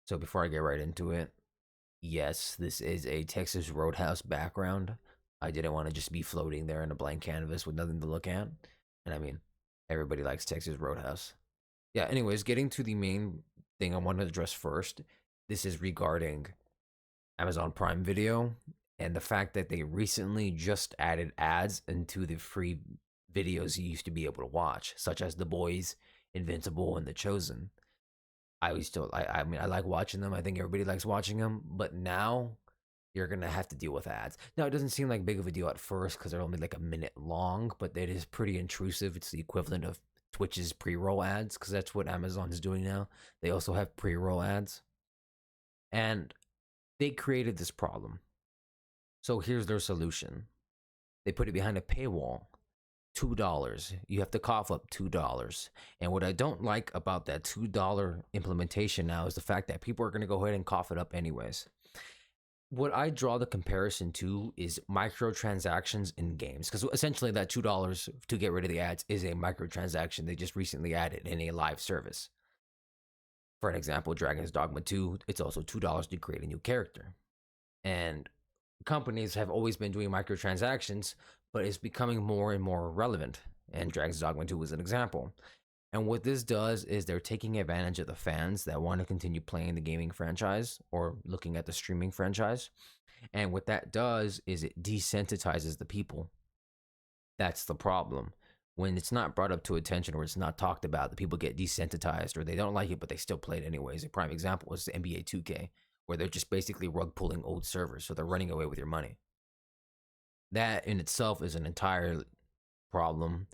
So before I get right into it, yes, this is a Texas Roadhouse background. I didn't want to just be floating there in a blank canvas with nothing to look at. And I mean, everybody likes Texas Roadhouse. Yeah, anyways, getting to the main thing I wanted to address first. This is regarding Amazon Prime Video and the fact that they recently just added ads into the free videos you used to be able to watch, such as The Boys, Invincible, and The Chosen. I mean, I like watching them. I think everybody likes watching them, but now you're gonna have to deal with ads. Now it doesn't seem like big of a deal at first because they're only like a minute long, but it is pretty intrusive. It's the equivalent of Twitch's pre-roll ads because that's what Amazon is doing now. They also have pre-roll ads, and they created this problem. So here's their solution. They put it behind a paywall. $2. You have to cough up $2. And what I don't like about that $2 implementation now is the fact that people are going to go ahead and cough it up anyways. What I draw the comparison to is microtransactions in games, because essentially that $2 to get rid of the ads is a microtransaction they just recently added in a live service. For an example, Dragon's Dogma 2, it's also $2 to create a new character. And companies have always been doing microtransactions, but it's becoming more and more relevant. And Dragon's Dogma 2 is an example. And what this does is they're taking advantage of the fans that want to continue playing the gaming franchise or looking at the streaming franchise. And what that does is it desensitizes the people. That's the problem. When it's not brought up to attention or it's not talked about, the people get desensitized or they don't like it, but they still play it anyways. A prime example is NBA 2K, where they're just basically rug pulling old servers. So they're running away with your money. That in itself is an entire problem,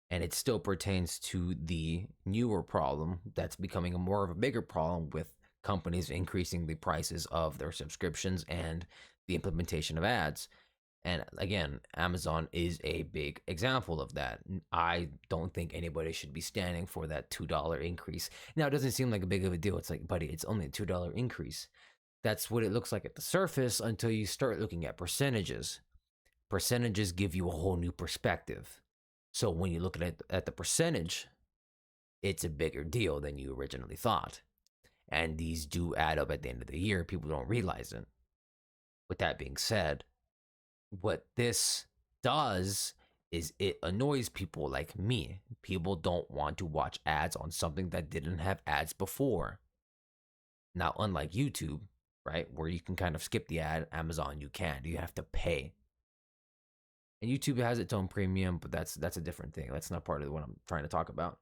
and it still pertains to the newer problem that's becoming a more of a bigger problem with companies increasing the prices of their subscriptions and the implementation of ads. And again, Amazon is a big example of that. I don't think anybody should be standing for that $2 increase. Now, it doesn't seem like a big of a deal. It's like, buddy, it's only a $2 increase. That's what it looks like at the surface until you start looking at percentages. Percentages give you a whole new perspective. So when you look at the percentage, it's a bigger deal than you originally thought. And these do add up at the end of the year. People don't realize it. With that being said, what this does is it annoys people like me. People don't want to watch ads on something that didn't have ads before. Now, unlike YouTube, right, where you can kind of skip the ad, Amazon you can't. You have to pay. And YouTube has its own premium, but that's a different thing. That's not part of what I'm trying to talk about.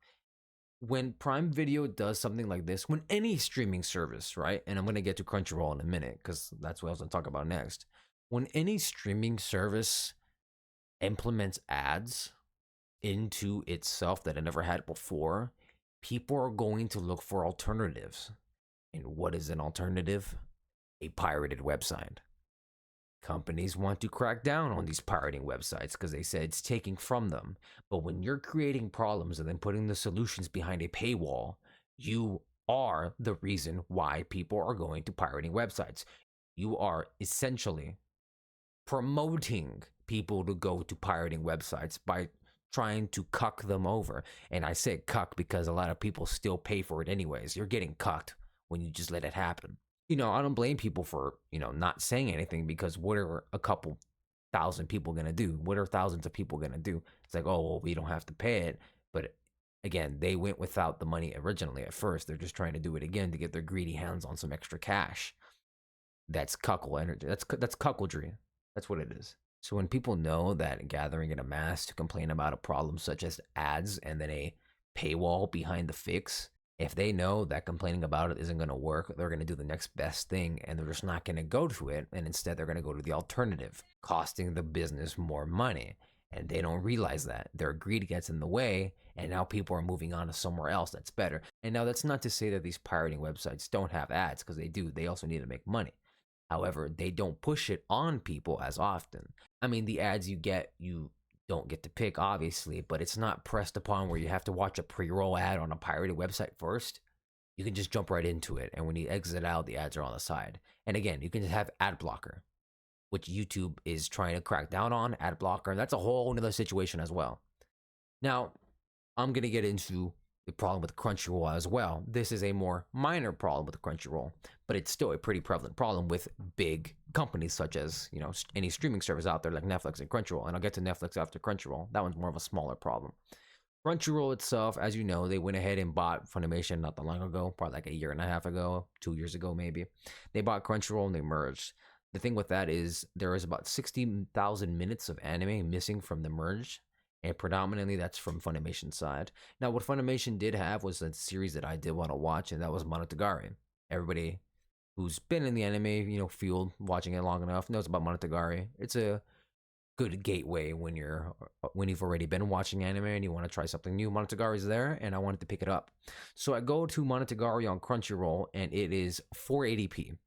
When Prime Video does something like this, when any streaming service, right? And I'm going to get to Crunchyroll in a minute because that's what I was going to talk about next. When any streaming service implements ads into itself that it never had before, people are going to look for alternatives. And what is an alternative? A pirated website. Companies want to crack down on these pirating websites because they said it's taking from them. But when you're creating problems and then putting the solutions behind a paywall, you are the reason why people are going to pirating websites. You are essentially promoting people to go to pirating websites by trying to cuck them over. And I say cuck because a lot of people still pay for it anyways. You're getting cucked when you just let it happen. I don't blame people for, not saying anything because what are a couple thousand people going to do? What are thousands of people going to do? It's like, oh, well, we don't have to pay it. But again, they went without the money originally at first. They're just trying to do it again to get their greedy hands on some extra cash. That's cuckle energy. That's cuckoldry. That's what it is. So when people know that gathering in a mass to complain about a problem such as ads and then a paywall behind the fix, if they know that complaining about it isn't going to work, they're going to do the next best thing and they're just not going to go to it. And instead, they're going to go to the alternative, costing the business more money. And they don't realize that. Their greed gets in the way, and now people are moving on to somewhere else that's better. And now that's not to say that these pirating websites don't have ads, because they do. They also need to make money. However, they don't push it on people as often. I mean, the ads you get, you don't get to pick, obviously, but it's not pressed upon where you have to watch a pre-roll ad on a pirated website first. You can just jump right into it, and when you exit out, the ads are on the side. And again, you can just have ad blocker, which YouTube is trying to crack down on, ad blocker, and that's a whole other situation as well. Now, I'm going to get into the problem with Crunchyroll as well. This is a more minor problem with Crunchyroll, but it's still a pretty prevalent problem with big companies such as, any streaming service out there like Netflix and Crunchyroll. And I'll get to Netflix after Crunchyroll. That one's more of a smaller problem. Crunchyroll itself, as you know, they went ahead and bought Funimation not that long ago, probably like a year and a half ago, 2 years ago maybe. They bought Crunchyroll and they merged. The thing with that is there is about 60,000 minutes of anime missing from the merge, and predominantly that's from Funimation side. Now, what Funimation did have was a series that I did want to watch, and that was Monogatari. Everybody who's been in the anime, field, watching it long enough, knows about Monogatari. It's a good gateway when you've already been watching anime and you want to try something new. Monogatari's there, and I wanted to pick it up. So I go to Monogatari on Crunchyroll, and it is 480p.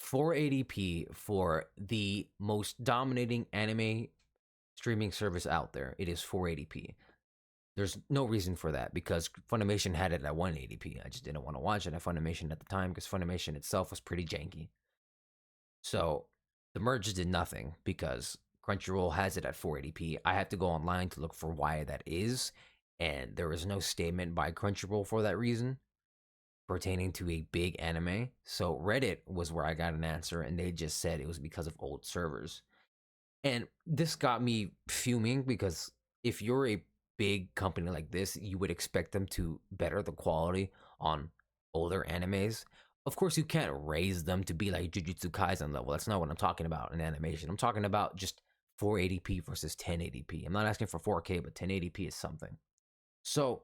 480p for the most dominating anime streaming service out there. It is 480p. There's no reason for that because Funimation had it at 180p. I just didn't want to watch it at Funimation at the time because Funimation itself was pretty janky. So the merge did nothing because Crunchyroll has it at 480p. I had to go online to look for why that is, and there was no statement by Crunchyroll for that reason pertaining to a big anime. So Reddit was where I got an answer, and they just said it was because of old servers. And this got me fuming because if you're a big company like this, you would expect them to better the quality on older animes. Of course, you can't raise them to be like Jujutsu Kaisen level. That's not what I'm talking about in animation. I'm talking about just 480p versus 1080p. I'm not asking for 4K, but 1080p is something. So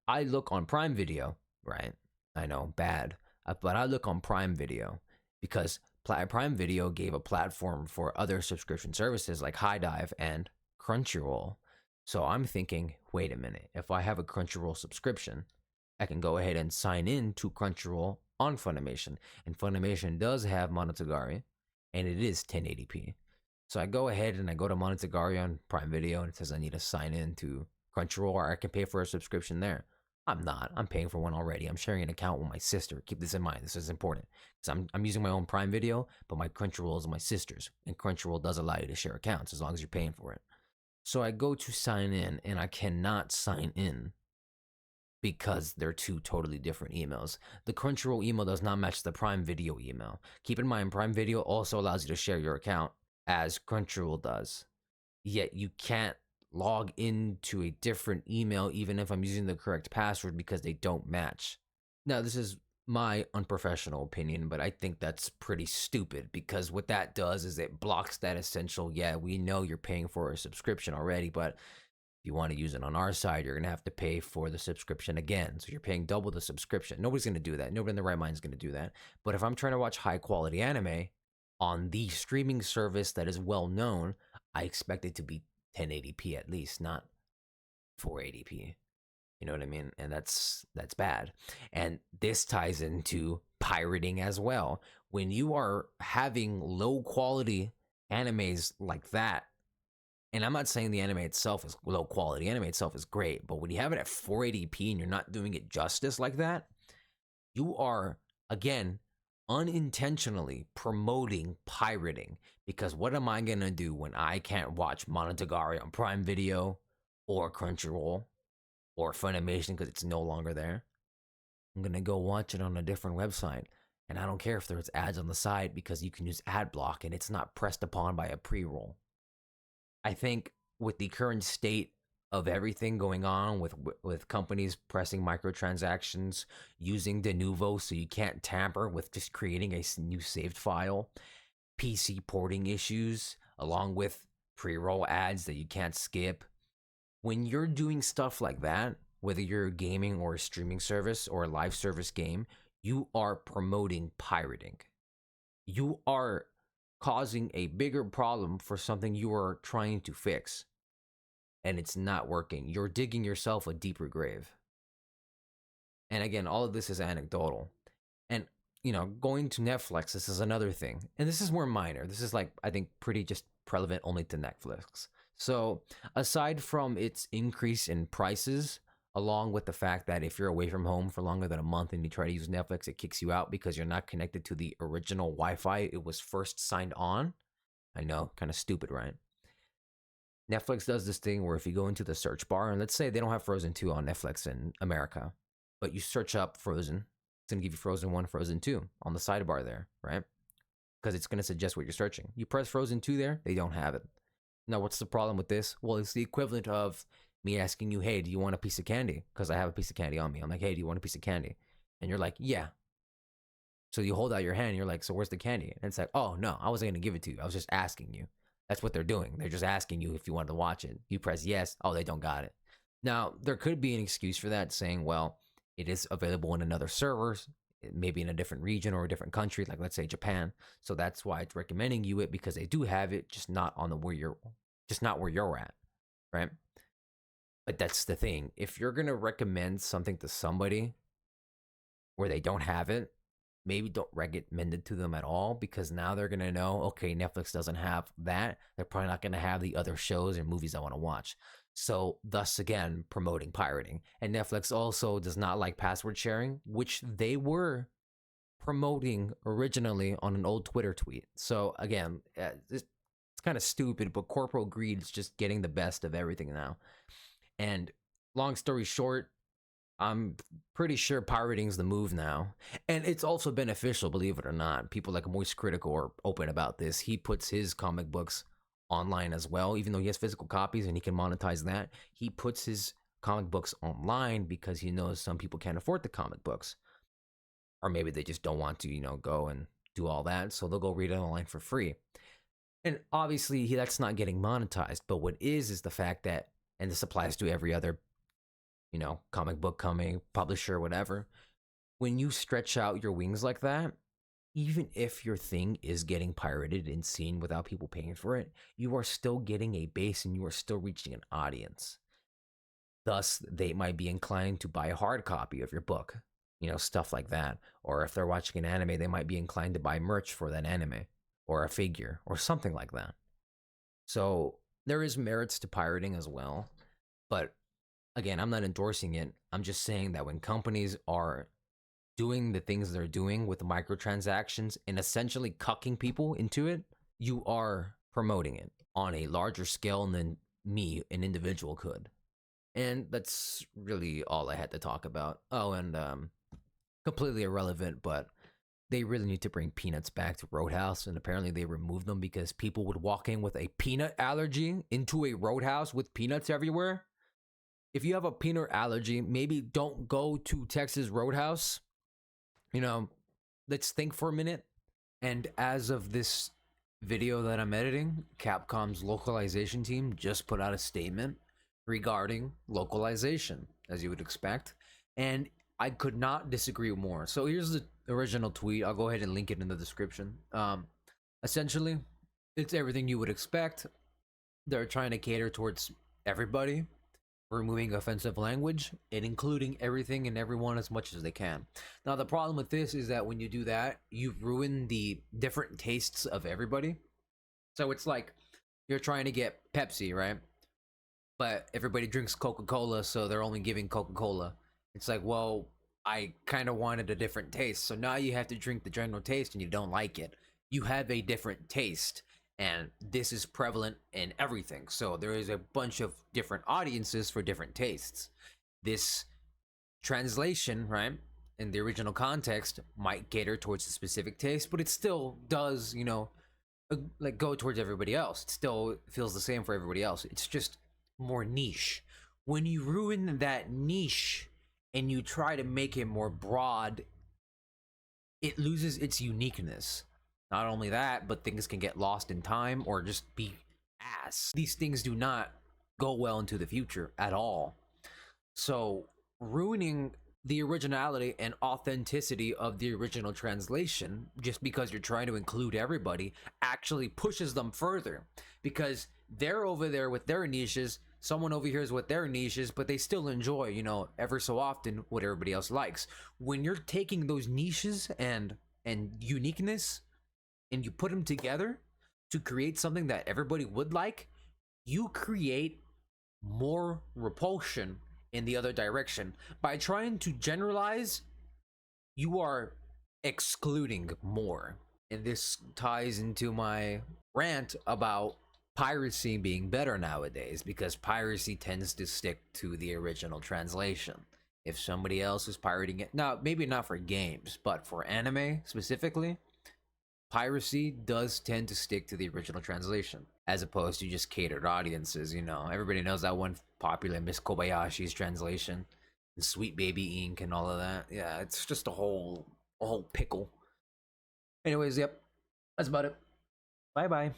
I look on Prime Video, right? I know, bad. But I look on Prime Video because Prime Video gave a platform for other subscription services like High Dive and Crunchyroll. So I'm thinking, wait a minute, if I have a Crunchyroll subscription, I can go ahead and sign in to Crunchyroll on Funimation. And Funimation does have Monogatari, and it is 1080p. So I go ahead and I go to Monogatari on Prime Video, and it says I need to sign in to Crunchyroll, or I can pay for a subscription there. I'm not. I'm paying for one already. I'm sharing an account with my sister. Keep this in mind. This is important. Because I'm using my own Prime Video, but my Crunchyroll is my sister's. And Crunchyroll does allow you to share accounts as long as you're paying for it. So I go to sign in, and I cannot sign in because they're two totally different emails. The Crunchyroll email does not match the Prime Video email. Keep in mind, Prime Video also allows you to share your account as Crunchyroll does. Yet you can't log into a different email even if I'm using the correct password because they don't match. Now, this is my unprofessional opinion, but I think that's pretty stupid because what that does is it blocks that essential, yeah, we know you're paying for a subscription already, but if you want to use it on our side, you're going to have to pay for the subscription again. So you're paying double the subscription. Nobody's going to do that. Nobody in their right mind is going to do that. But if I'm trying to watch high quality anime on the streaming service that is well known, I expect it to be 1080p at least, not 480p. You know what I mean? And that's bad. And this ties into pirating as well. When you are having low quality animes like that, and I'm not saying the anime itself is low quality, anime itself is great, but when you have it at 480p and you're not doing it justice like that, you are, again, unintentionally promoting pirating. Because what am I gonna do when I can't watch Monogatari on Prime Video or Crunchyroll or Funimation because it's no longer there? I'm gonna go watch it on a different website, and I don't care if there's ads on the side because you can use ad block and it's not pressed upon by a pre-roll. I think with the current state of everything going on with companies pressing microtransactions, using de novo so you can't tamper with just creating a new saved file, PC porting issues, along with pre-roll ads that you can't skip. When you're doing stuff like that, whether you're gaming or a streaming service or a live service game, you are promoting pirating. You are causing a bigger problem for something you are trying to fix, and it's not working. You're digging yourself a deeper grave. And again, all of this is anecdotal. And, going to Netflix, this is another thing. And this is more minor. This is I think pretty just relevant only to Netflix. So aside from its increase in prices, along with the fact that if you're away from home for longer than a month and you try to use Netflix, it kicks you out because you're not connected to the original Wi-Fi it was first signed on. I know, kind of stupid, right? Netflix does this thing where if you go into the search bar, and let's say they don't have Frozen 2 on Netflix in America, but you search up Frozen, it's going to give you Frozen 1, Frozen 2 on the sidebar there, right? Because it's going to suggest what you're searching. You press Frozen 2 there, they don't have it. Now, what's the problem with this? Well, it's the equivalent of me asking you, hey, do you want a piece of candy? Because I have a piece of candy on me. I'm like, hey, do you want a piece of candy? And you're like, yeah. So you hold out your hand, and you're like, so where's the candy? And it's like, oh, no, I wasn't going to give it to you. I was just asking you. That's what they're doing. They're just asking you if you want to watch it. You press yes. Oh, they don't got it. Now, there could be an excuse for that, saying, well, it is available in another servers, maybe in a different region or a different country, like let's say Japan. So that's why it's recommending you it, because they do have it, just not on the where you're at, right? But that's the thing. If you're gonna recommend something to somebody where they don't have it, maybe don't recommend it to them at all, because now they're gonna know, okay, Netflix doesn't have that. They're probably not gonna have the other shows and movies I want to watch. So thus again, promoting pirating. And Netflix also does not like password sharing, which they were promoting originally on an old Twitter tweet. So again, it's kind of stupid, but corporate greed is just getting the best of everything now. And long story short, I'm pretty sure pirating's the move now. And it's also beneficial, believe it or not. People like Moist Critical are open about this. He puts his comic books online as well, even though he has physical copies and he can monetize that. He puts his comic books online because he knows some people can't afford the comic books. Or maybe they just don't want to, go and do all that. So they'll go read it online for free. And obviously, that's not getting monetized. But what is the fact that, and this applies to every other comic book coming, publisher, whatever. When you stretch out your wings like that, even if your thing is getting pirated and seen without people paying for it, you are still getting a base and you are still reaching an audience. Thus, they might be inclined to buy a hard copy of your book, stuff like that. Or if they're watching an anime, they might be inclined to buy merch for that anime or a figure or something like that. So there is merits to pirating as well. But again, I'm not endorsing it. I'm just saying that when companies are doing the things they're doing with microtransactions and essentially cucking people into it, you are promoting it on a larger scale than me, an individual, could. And that's really all I had to talk about. Oh, and completely irrelevant, but they really need to bring peanuts back to Roadhouse, and apparently they removed them because people would walk in with a peanut allergy into a Roadhouse with peanuts everywhere. If you have a peanut allergy, maybe don't go to Texas Roadhouse. Let's think for a minute. And as of this video that I'm editing, Capcom's localization team just put out a statement regarding localization, as you would expect. And I could not disagree more. So here's the original tweet. I'll go ahead and link it in the description. Essentially, it's everything you would expect. They're trying to cater towards everybody, removing offensive language and including everything and everyone as much as they can. Now, the problem with this is that when you do that, you ruin the different tastes of everybody. So it's like you're trying to get Pepsi, right? But everybody drinks Coca-Cola, so they're only giving Coca-Cola. It's like, well, I kind of wanted a different taste. So now you have to drink the general taste and you don't like it. You have a different taste. And this is prevalent in everything. So there is a bunch of different audiences for different tastes. This translation, right, in the original context might cater towards a specific taste, but it still does, like go towards everybody else. It still feels the same for everybody else. It's just more niche. When you ruin that niche and you try to make it more broad, it loses its uniqueness. Not only that, but things can get lost in time or just be ass. These things do not go well into the future at all. So ruining the originality and authenticity of the original translation just because you're trying to include everybody actually pushes them further, because they're over there with their niches, someone over here is with their niches, but they still enjoy, ever so often what everybody else likes. When you're taking those niches and uniqueness and you put them together to create something that everybody would like, you create more repulsion in the other direction. By trying to generalize, you are excluding more. And this ties into my rant about piracy being better nowadays because piracy tends to stick to the original translation. If somebody else is pirating it, now maybe not for games, but for anime specifically, piracy does tend to stick to the original translation as opposed to just catered audiences. Everybody knows that one popular Miss Kobayashi's translation and Sweet Baby Ink and all of that. Yeah, it's just a whole pickle. Anyways, yep, that's about it. Bye bye.